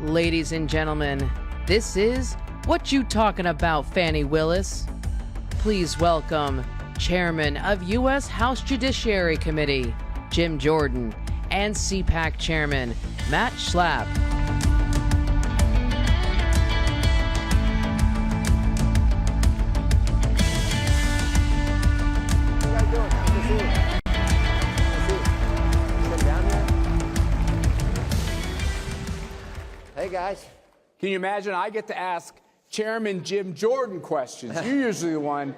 Ladies and gentlemen, this is What You Talking About, Fani Willis. Please welcome Chairman of U.S. House Judiciary Committee, Jim Jordan, and CPAC Chairman, Matt Schlapp. Hey guys. Can you imagine? I get to ask Chairman Jim Jordan questions. You're usually the one.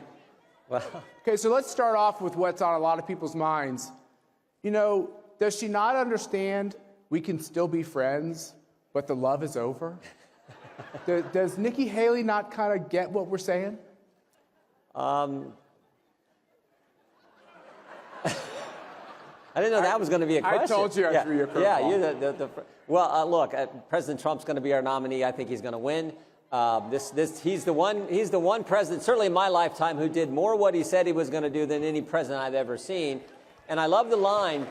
Well, okay, so let's start off with what's on a lot of people's minds. You know, does she not understand we can still be friends, but the love is over? Does Nikki Haley not kind of get what we're saying? I didn't know that was going to be a question. I told you I threw you a curveball. Yeah, you're well, look, President Trump's going to be our nominee. I think he's going to win. He's the one president, certainly in my lifetime, who did more what he said he was going to do than any president I've ever seen. And I love the line.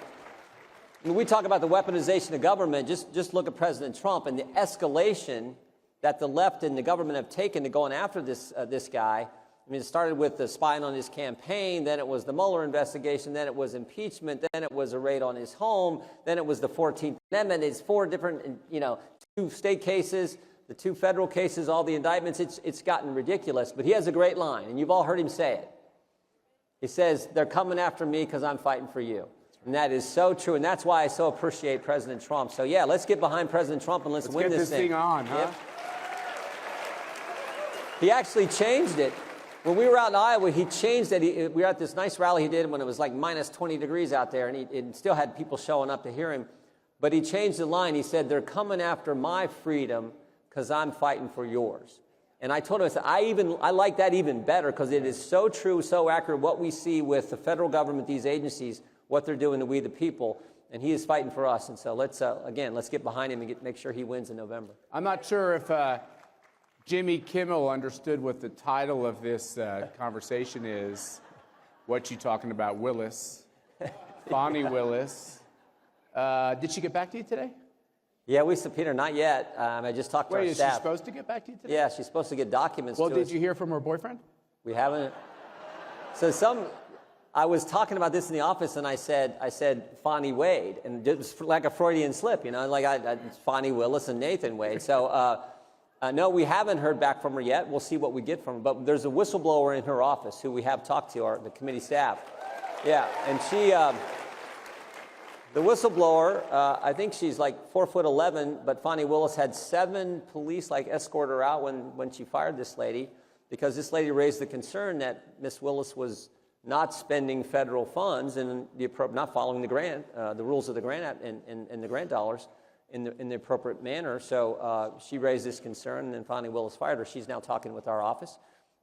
When we talk about the weaponization of government, just look at President Trump and the escalation that the left and the government have taken to going after this guy. I mean, it started with the spying on his campaign, then it was the Mueller investigation, then it was impeachment, then it was a raid on his home, then it was the 14th Amendment. It's 4 different, 2 state cases, the 2 federal cases, all the indictments. It's gotten ridiculous, but he has a great line, and you've all heard him say it. He says, they're coming after me because I'm fighting for you. And that is so true, and that's why I so appreciate President Trump. So, yeah, let's get behind President Trump and let's win this thing. Get this thing on, huh? Yep. He actually changed it. When we were out in Iowa, he changed it. We were at this nice rally he did when it was like minus 20 degrees out there, and he still had people showing up to hear him. But he changed the line. He said, they're coming after my freedom because I'm fighting for yours. And I told him, I said, I like that even better because it is so true, so accurate, what we see with the federal government, these agencies, what they're doing to we the people. And he is fighting for us. And so let's get behind him and make sure he wins in November. I'm not sure if Jimmy Kimmel understood what the title of this conversation is. What You Talking About, Willis? Fani Willis. Did she get back to you today? Yeah, we subpoenaed her. Not yet. I just talked to our staff. Wait, is she supposed to get back to you today? Yeah, she's supposed to get documents to us. Well, did you hear from her boyfriend? We haven't. So I was talking about this in the office, and I said Fani Wade, and it was like a Freudian slip, like Fani Willis and Nathan Wade. So no, we haven't heard back from her yet. We'll see what we get from her. But there's a whistleblower in her office who we have talked to, the committee staff. Yeah, and she, the whistleblower, I think she's like 4'11", but Fani Willis had 7 police escort her out when she fired this lady, because this lady raised the concern that Miss Willis was not spending federal funds and not following the grant, the rules of the grant and the grant dollars in the appropriate manner. So she raised this concern, and then Fani Willis fired her. She's now talking with our office,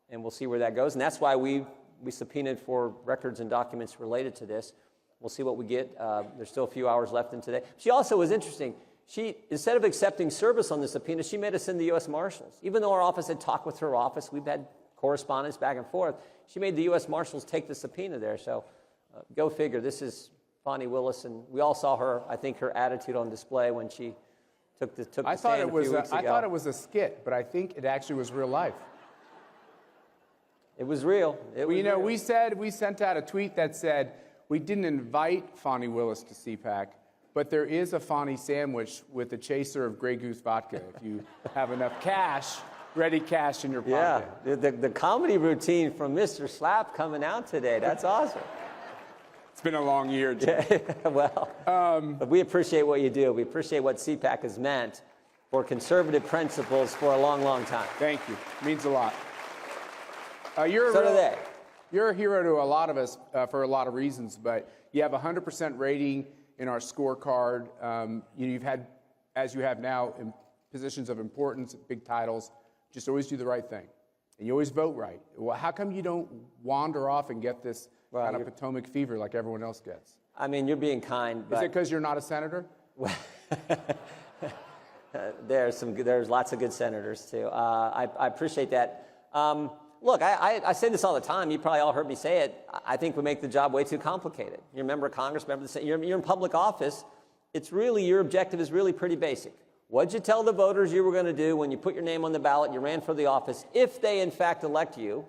and we'll see where that goes. And that's why we subpoenaed for records and documents related to this. We'll see what we get. There's still a few hours left in today. She also was interesting. She, instead of accepting service on the subpoena, she made us send the U.S. Marshals. Even though our office had talked with her office, we've had correspondence back and forth, she made the U.S. Marshals take the subpoena there. So go figure. This is Fani Willis, and we all saw her, I think, her attitude on display when she took the stand a few weeks ago. I thought it was a skit, but I think it actually was real life. It was real. Real. We sent out a tweet that said, we didn't invite Fani Willis to CPAC, but there is a Fani sandwich with a chaser of Grey Goose vodka if you have enough cash, ready cash in your pocket. Yeah, the comedy routine from Mr. Schlapp coming out today. That's awesome. It's been a long year, Jim. Well, but we appreciate what you do. We appreciate what CPAC has meant for conservative principles for a long, long time. Thank you. It means a lot. So do they. You're a hero to a lot of us for a lot of reasons, but you have 100% rating in our scorecard. You've had, as you have now, in positions of importance, big titles, just always do the right thing. And you always vote right. Well, how come you don't wander off and get this kind of Potomac fever like everyone else gets? I mean, you're being kind. But is it because you're not a senator? There's lots of good senators, too. I appreciate that. Look, I say this all the time. You probably all heard me say it. I think we make the job way too complicated. You're a member of Congress, you're in public office. It's really, your objective is really pretty basic. What'd you tell the voters you were going to do when you put your name on the ballot, you ran for the office? If they, in fact, elect you,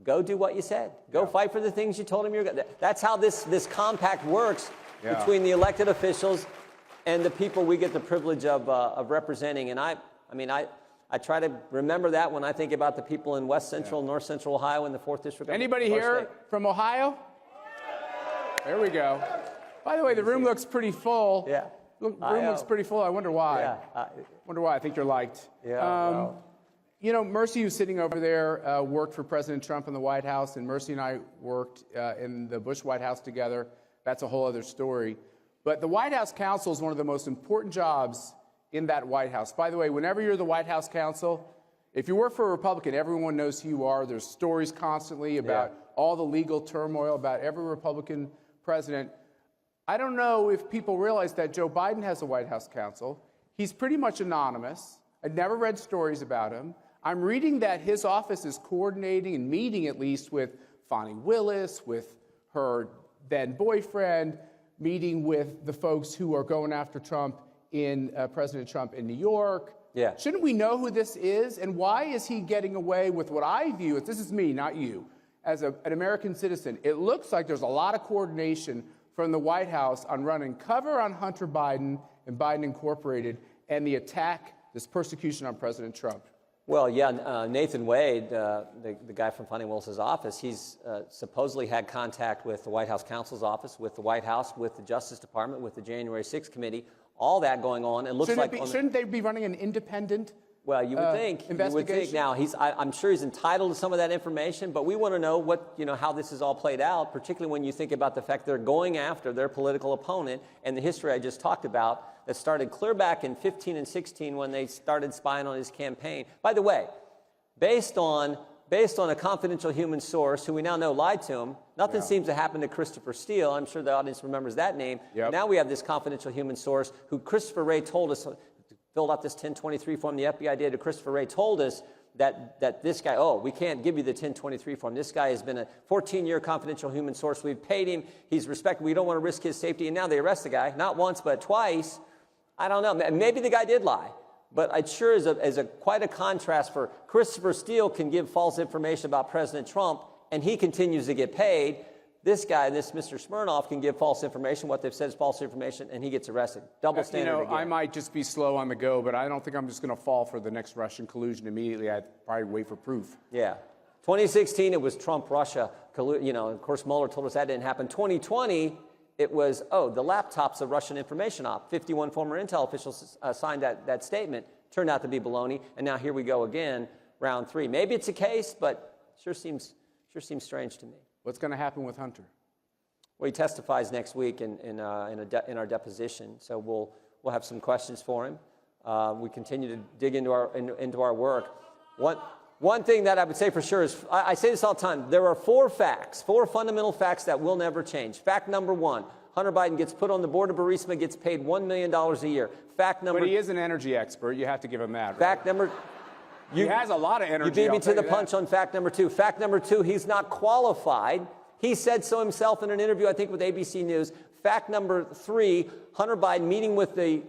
go do what you said. Go fight for the things you told them you were going to. That's how this compact works between the elected officials and the people we get the privilege of representing. And I try to remember that when I think about the people in West Central, North Central Ohio, and the 4th District. Anybody here from Ohio? There we go. By the way, the room looks pretty full. Yeah. Room looks pretty full. I wonder why. Yeah. Wonder why. I think you're liked. Yeah. You know, Mercy, who's sitting over there, worked for President Trump in the White House, and Mercy and I worked in the Bush White House together. That's a whole other story. But the White House counsel is one of the most important jobs in that White House. By the way, whenever you're the White House counsel, if you work for a Republican, everyone knows who you are. There's stories constantly about all the legal turmoil about every Republican president. I don't know if people realize that Joe Biden has a White House counsel. He's pretty much anonymous. I've never read stories about him. I'm reading that his office is coordinating and meeting at least with Fani Willis, with her then boyfriend, meeting with the folks who are going after Trump President Trump in New York. Yeah. Shouldn't we know who this is? And why is he getting away with what I view as, this is me, not you, as an American citizen? It looks like there's a lot of coordination from the White House on running cover on Hunter Biden and Biden Incorporated and the attack, this persecution on President Trump. Well, yeah, Nathan Wade, the guy from Fani Willis's office, he's supposedly had contact with the White House counsel's office, with the White House, with the Justice Department, with the January 6th committee, all that going on. It looks shouldn't they be running an independent Well, you would think. investigation? Now, I'm sure he's entitled to some of that information, but we want to know how this is all played out, particularly when you think about the fact they're going after their political opponent and the history I just talked about that started clear back in 15 and 16 when they started spying on his campaign. By the way, based on a confidential human source who we now know lied to him, nothing seems to happen to Christopher Steele. I'm sure the audience remembers that name. Yep. Now we have this confidential human source who Christopher Wray told us, filled out this 1023 form the FBI did. Christopher Wray told us that this guy, we can't give you the 1023 form. This guy has been a 14-year confidential human source. We've paid him. He's respected. We don't want to risk his safety. And now they arrest the guy, not once, but twice. I don't know. Maybe the guy did lie. But it sure is quite a contrast for Christopher Steele can give false information about President Trump, and he continues to get paid. This guy, this Mr. Smirnoff, can give false information. What they've said is false information, and he gets arrested. Double standard again. I might just be slow on the go, but I don't think I'm just going to fall for the next Russian collusion immediately. I'd probably wait for proof. Yeah. 2016, it was Trump-Russia. Of course, Mueller told us that didn't happen. 2020, it was, the laptop's a Russian information op. 51 former Intel officials signed that statement. Turned out to be baloney, and now here we go again, round 3. Maybe it's a case, but sure seems strange to me. What's going to happen with Hunter? Well, he testifies next week in our deposition, so we'll have some questions for him. We continue to dig into our work. One thing that I would say for sure is, I say this all the time, there are 4 fundamental facts that will never change. Fact number 1, Hunter Biden gets put on the board of Burisma, gets paid $1 million a year. Fact number... But he is an energy expert. You have to give him that, right? Fact number... He has a lot of energy. You beat me to the punch on fact number 2. Fact number 2, he's not qualified. He said so himself in an interview, I think, with ABC News. Fact number 3, Hunter Biden meeting with the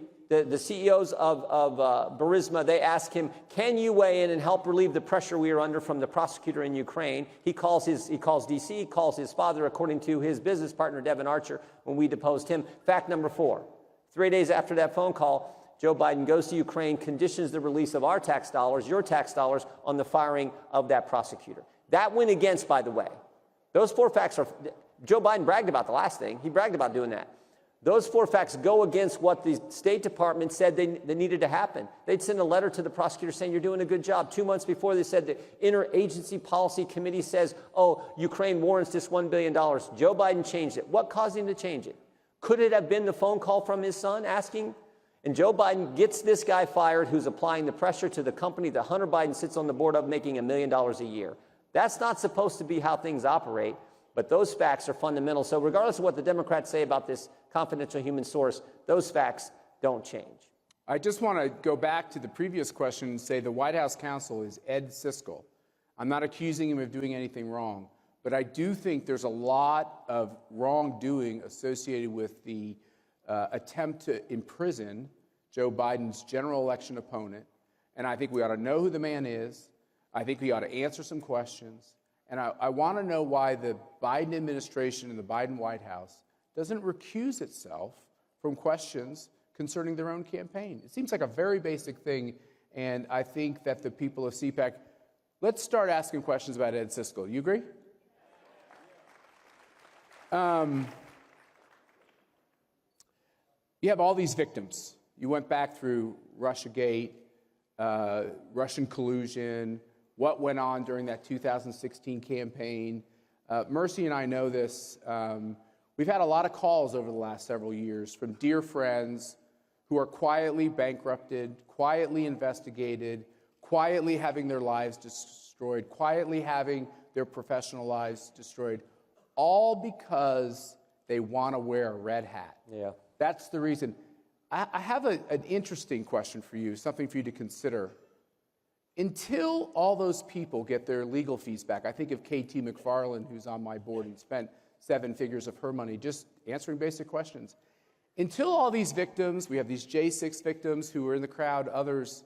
CEOs of Burisma, they asked him, can you weigh in and help relieve the pressure we are under from the prosecutor in Ukraine? He calls D.C., he calls his father, according to his business partner, Devin Archer, when we deposed him. Fact number 4, 3 days after that phone call, Joe Biden goes to Ukraine, conditions the release of our tax dollars, your tax dollars, on the firing of that prosecutor. That went against, by the way. Those 4 facts are, Joe Biden bragged about the last thing. He bragged about doing that. Those 4 facts go against what the State Department said they needed to happen. They'd send a letter to the prosecutor saying, you're doing a good job. 2 months before, they said the Interagency Policy Committee says, Ukraine warrants this $1 billion. Joe Biden changed it. What caused him to change it? Could it have been the phone call from his son asking? And Joe Biden gets this guy fired who's applying the pressure to the company that Hunter Biden sits on the board of, making $1 million a year. That's not supposed to be how things operate, but those facts are fundamental. So regardless of what the Democrats say about this confidential human source, those facts don't change. I just want to go back to the previous question and say the White House counsel is Ed Siskel. I'm not accusing him of doing anything wrong, but I do think there's a lot of wrongdoing associated with the attempt to imprison Joe Biden's general election opponent, and I think we ought to know who the man is. I think we ought to answer some questions. And I want to know why the Biden administration and the Biden White House doesn't recuse itself from questions concerning their own campaign. It seems like a very basic thing, and I think that the people of CPAC, let's start asking questions about Ed Siskel. You agree? You have all these victims. You went back through Russiagate, Russian collusion, what went on during that 2016 campaign. Mercy and I know this. We've had a lot of calls over the last several years from dear friends who are quietly bankrupted, quietly investigated, quietly having their lives destroyed, quietly having their professional lives destroyed, all because they want to wear a red hat. Yeah. That's the reason. I have an interesting question for you, something for you to consider. Until all those people get their legal fees back, I think of K.T. McFarland, who's on my board and spent 7 figures of her money just answering basic questions. Until all these victims, we have these J6 victims who were in the crowd, others,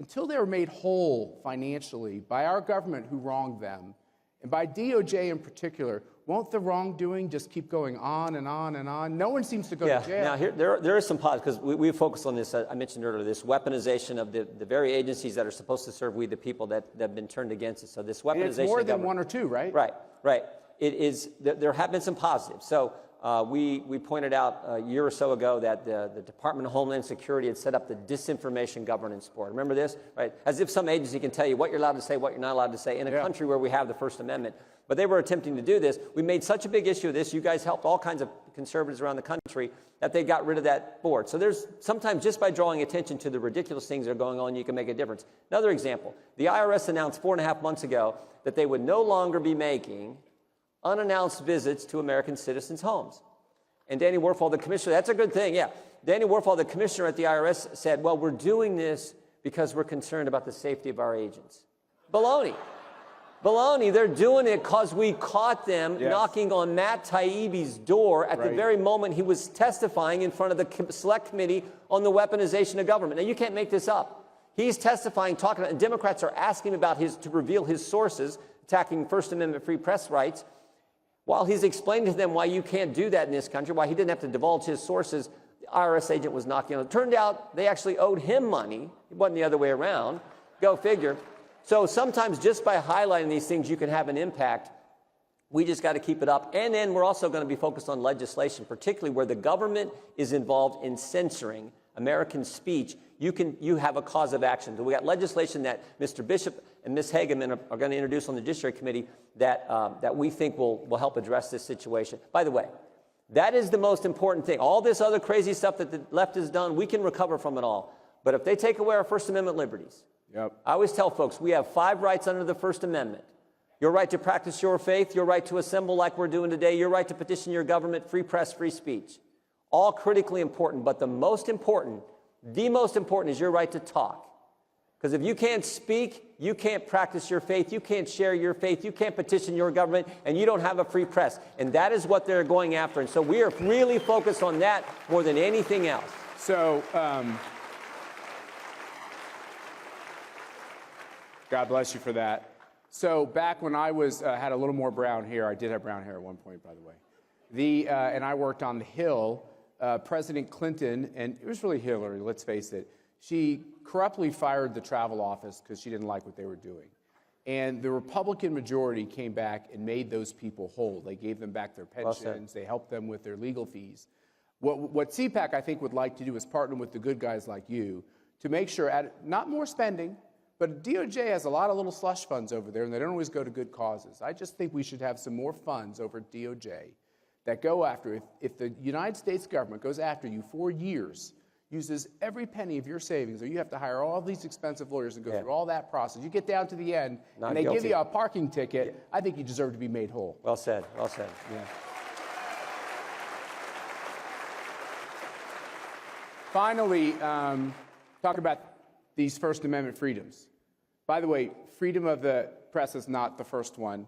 until they were made whole financially by our government who wronged them, and by DOJ in particular, won't the wrongdoing just keep going on and on and on? No one seems to go to jail. Now, there is some positive, because we focused on this, I mentioned earlier, this weaponization of the very agencies that are supposed to serve we the people that have been turned against us. So this weaponization. And it's more than one or two, right? Right. It is, there have been some positives. So we pointed out a year or so ago that the Department of Homeland Security had set up the Disinformation Governance Board. Remember this? Right? As if some agency can tell you what you're allowed to say, what you're not allowed to say in a country where we have the First Amendment. But they were attempting to do this. We made such a big issue of this. You guys helped all kinds of conservatives around the country that they got rid of that board. So there's sometimes just by drawing attention to the ridiculous things that are going on, you can make a difference. Another example, the IRS announced 4.5 months ago that they would no longer be making unannounced visits to American citizens' homes. And Danny Werfel, the commissioner, that's a good thing, yeah. Danny Werfel, the commissioner at the IRS, said, well, we're doing this because we're concerned about the safety of our agents. Baloney. Baloney, they're doing it because we caught them knocking on Matt Taibbi's door at the very moment he was testifying in front of the Select Committee on the weaponization of government. Now, you can't make this up. He's testifying, talking about, and Democrats are asking about to reveal his sources, attacking First Amendment free press rights. While he's explaining to them why you can't do that in this country, why he didn't have to divulge his sources, the IRS agent was knocking on it. Turned out they actually owed him money. It wasn't the other way around. Go figure. So sometimes just by highlighting these things, you can have an impact. We just got to keep it up. And then we're also going to be focused on legislation, particularly where the government is involved in censoring American speech. You have a cause of action. So we got legislation that Mr. Bishop and Ms. Hageman are going to introduce on the Judiciary Committee that we think will help address this situation. By the way, that is the most important thing. All this other crazy stuff that the left has done, we can recover from it all. But if they take away our First Amendment liberties, I always tell folks, we have 5 rights under the First Amendment. Your right to practice your faith, your right to assemble like we're doing today, your right to petition your government, free press, free speech. All critically important, but the most important is your right to talk. Because if you can't speak, you can't practice your faith, you can't share your faith, you can't petition your government, and you don't have a free press. And that is what they're going after. And so we are really focused on that more than anything else. So, God bless you for that. So back when I was had a little more brown hair, I did have brown hair at one point, by the way. And I worked on the Hill. President Clinton, and it was really Hillary, let's face it, she corruptly fired the travel office because she didn't like what they were doing. And the Republican majority came back and made those people whole. They gave them back their pensions. They helped them with their legal fees. What CPAC, I think, would like to do is partner with the good guys like you to make sure, not more spending, but DOJ has a lot of little slush funds over there, and they don't always go to good causes. I just think we should have some more funds over at DOJ that go after, if the United States government goes after you for years, uses every penny of your savings, or you have to hire all these expensive lawyers and go through all that process, you get down to the end, and they give you a parking ticket, I think you deserve to be made whole. Well said, well said. Yeah. Finally, talk about these First Amendment freedoms. By the way, freedom of the press is not the first one.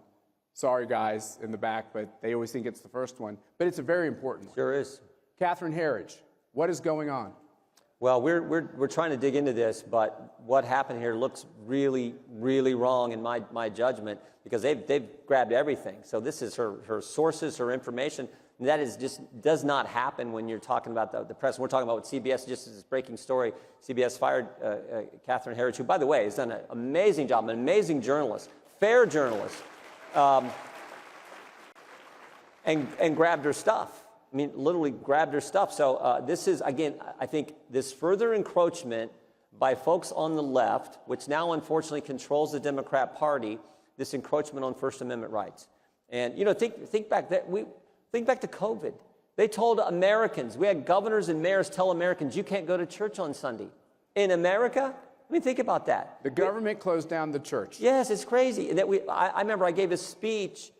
Sorry, guys in the back, but they always think it's the first one. But it's a very important one. Sure is. Catherine Herridge, what is going on? Well, we're trying to dig into this, but what happened here looks really, really wrong in my judgment, because they've grabbed everything. So this is her sources, her information. And that is just does not happen when you're talking about the press. We're talking about what CBS, just as this breaking story, CBS fired Catherine Herridge, who, by the way, has done an amazing job, an amazing journalist, fair journalist, and grabbed her stuff. I mean, literally grabbed her stuff. So this is, again, I think this further encroachment by folks on the left, which now unfortunately controls the Democrat Party, this encroachment on First Amendment rights. And, you know, think back to COVID. They told Americans, we had governors and mayors tell Americans, you can't go to church on Sunday. In America? I mean, think about that. The government closed down the church. Yes, it's crazy. And that I remember I gave a speech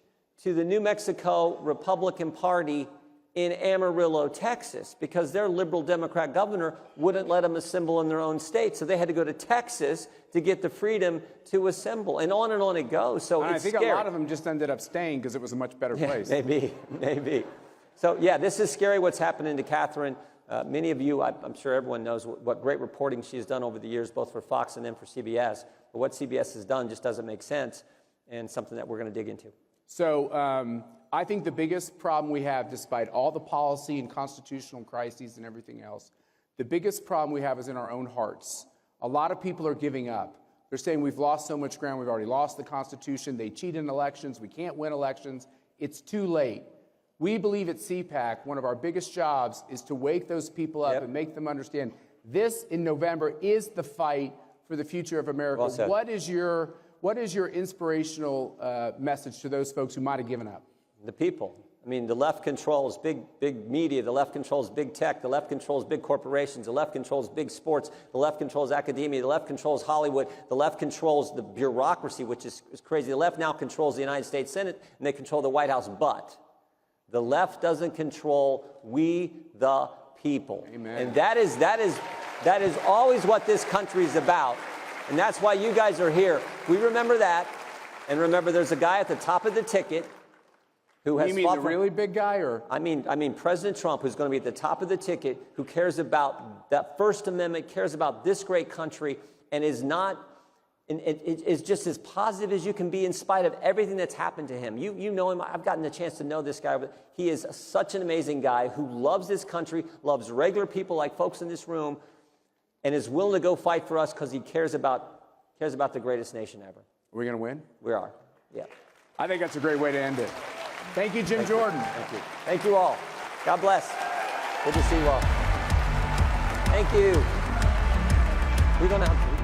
to the New Mexico Republican Party in Amarillo, Texas, because their liberal Democrat governor wouldn't let them assemble in their own state. So they had to go to Texas to get the freedom to assemble. And on it goes. So and it's I think scary. a lot of them just ended up staying because it was a much better place. Maybe. So, yeah, this is scary what's happening to Catherine. Many of you, I'm sure everyone knows what great reporting she's done over the years, both for Fox and then for CBS. But what CBS has done just doesn't make sense, and something that we're going to dig into. So I think the biggest problem we have, despite all the policy and constitutional crises and everything else, the biggest problem we have is in our own hearts. A lot of people are giving up. They're saying we've lost so much ground, we've already lost the Constitution, they cheat in elections, we can't win elections, it's too late. We believe at CPAC, one of our biggest jobs is to wake those people up and make them understand this in November is the fight for the future of America. Well said. What is your inspirational message to those folks who might have given up? The people. I mean, the left controls big media. The left controls big tech. The left controls big corporations. The left controls big sports. The left controls academia. The left controls Hollywood. The left controls the bureaucracy, which is crazy. The left now controls the United States Senate, and they control the White House. But the left doesn't control we the people. Amen. And that is always what this country is about. And that's why you guys are here. We remember that. And remember, there's a guy at the top of the ticket who has You mean the really big guy, or? I mean President Trump, who's going to be at the top of the ticket, who cares about that First Amendment, cares about this great country, and is just as positive as you can be in spite of everything that's happened to him. You know him. I've gotten the chance to know this guy. But he is such an amazing guy who loves this country, loves regular people like folks in this room, and is willing to go fight for us because he cares about the greatest nation ever. Are we going to win? We are. Yeah. I think that's a great way to end it. Thank you, Jim Jordan. Thank you. Thank you all. God bless. Good to see you all. Thank you. We're going to have